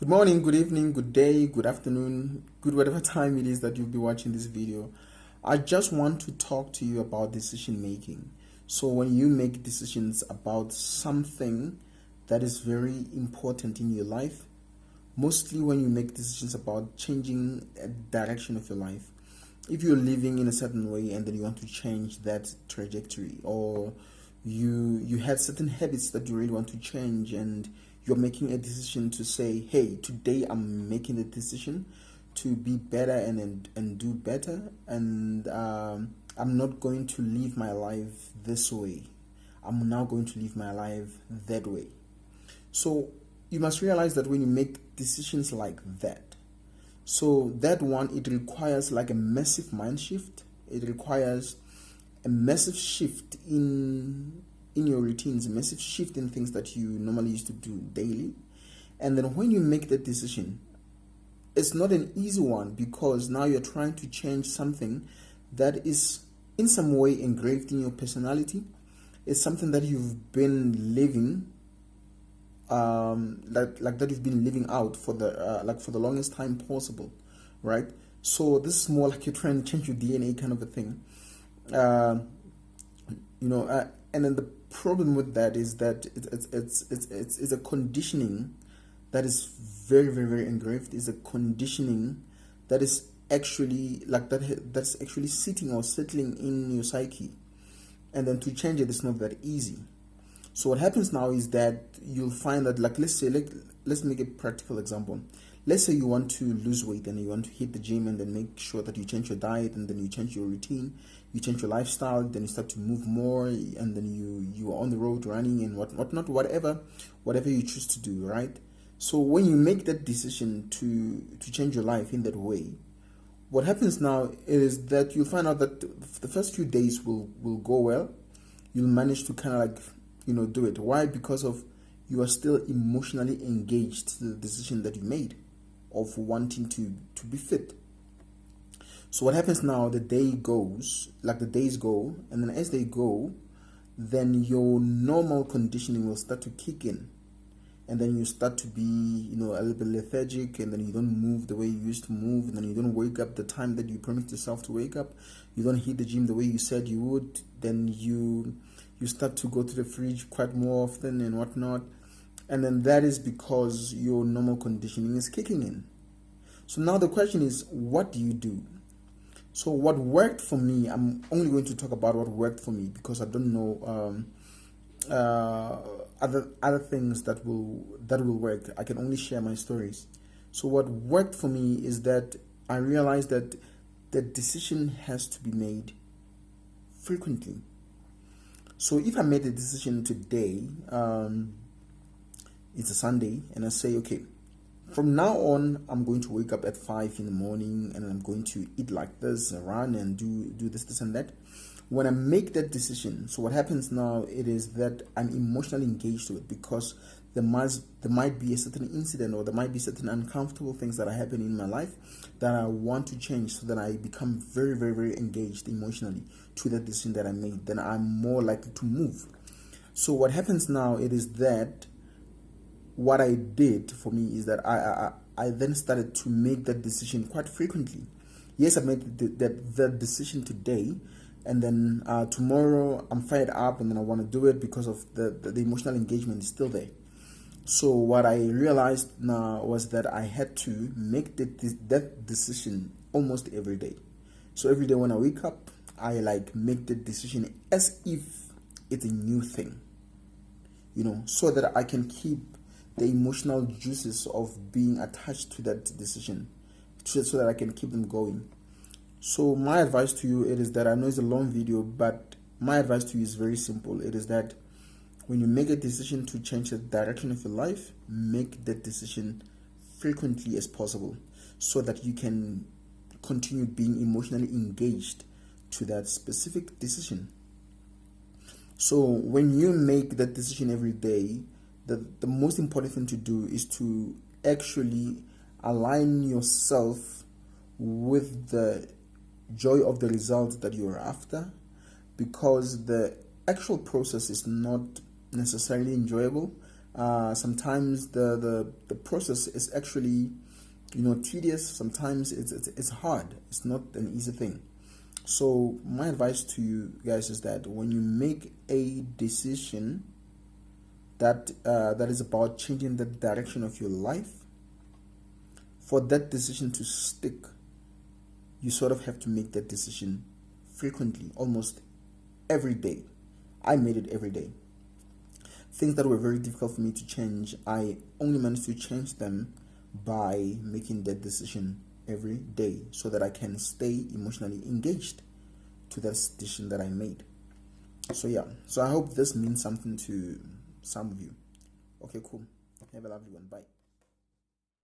Good morning, good evening, good day, good afternoon, good whatever time it is that you'll be watching this video. I just want to talk to you about decision making. So when you make decisions about something that is very important in your life, mostly when you make decisions about changing a direction of your life, if you're living in a certain way and then you want to change that trajectory, or you had certain habits that you really want to change and you're making a decision to say, hey, today I'm making a decision to be better and do better, and I'm not going to live my life this way. I'm now going to live my life that way. So you must realize that when you make decisions like that, so that one, it requires like a massive mind shift. It requires a massive shift in your routines, a massive shift in things that you normally used to do daily. And then when you make that decision, it's not an easy one, because now you're trying to change something that is in some way engraved in your personality. It's something that you've been living, like that you've been living out for the longest time possible, right? So this is more like you're trying to change your DNA kind of a thing, and then the problem with that is that it's a conditioning that is very, very, very engraved. Is a conditioning that is actually that's actually sitting or settling in your psyche, and then to change it is not that easy. So what happens now is that you'll find that, like, let's make a practical example. Let's say you want to lose weight and you want to hit the gym, and then make sure that you change your diet, and then you change your routine, you change your lifestyle, then you start to move more, and then you are on the road running and whatnot, whatever you choose to do, right? So when you make that decision to change your life in that way, what happens now is that you'll find out that the first few days will go well. You'll manage to kind of do it. Why? Because of you are still emotionally engaged to the decision that you made of wanting to be fit. So what happens now, the days go, and then as they go, then your normal conditioning will start to kick in, and then you start to be a little bit lethargic, and then you don't move the way you used to move, and then you don't wake up the time that you promised yourself to wake up, you don't hit the gym the way you said you would, then you start to go to the fridge quite more often and whatnot. And then that is because your normal conditioning is kicking in. So now the question is, what do you do? So what worked for me, I'm only going to talk about what worked for me, because I don't know other things that will work. I can only share my stories. So what worked for me is that I realized that the decision has to be made frequently. So if I made a decision today, it's a Sunday, and I say, okay, from now on, I'm going to wake up at 5 in the morning, and I'm going to eat like this, run, and do this, and that. When I make that decision, so what happens now, it is that I'm emotionally engaged to it, because there might be a certain incident, or there might be certain uncomfortable things that are happening in my life that I want to change, so that I become very, very, very engaged emotionally to that decision that I made. Then I'm more likely to move. So what happens now, it is that what I did for me is that I then started to make that decision quite frequently. Yes, I made the decision today, and then tomorrow I'm fired up, and then I want to do it because of the emotional engagement is still there. So what I realized now was that I had to make that decision almost every day. So every day when I wake up, I make the decision as if it's a new thing, so that I can keep the emotional juices of being attached to that decision, so that I can keep them going. So my advice to you, it is that, I know it's a long video, but my advice to you is very simple. It is that when you make a decision to change the direction of your life, make that decision frequently as possible, so that you can continue being emotionally engaged to that specific decision. So when you make that decision every day, the most important thing to do is to actually align yourself with the joy of the result that you're after, because the actual process is not necessarily enjoyable, Sometimes the process is actually, tedious. Sometimes it's hard. It's not an easy thing. So my advice to you guys is that when you make a decision that is about changing the direction of your life, for that decision to stick, you sort of have to make that decision frequently, almost every day. I made it every day. Things that were very difficult for me to change, I only managed to change them by making that decision every day so that I can stay emotionally engaged to that decision that I made. So yeah, so I hope this means something to some of you. Okay, cool. Have a lovely one. Bye.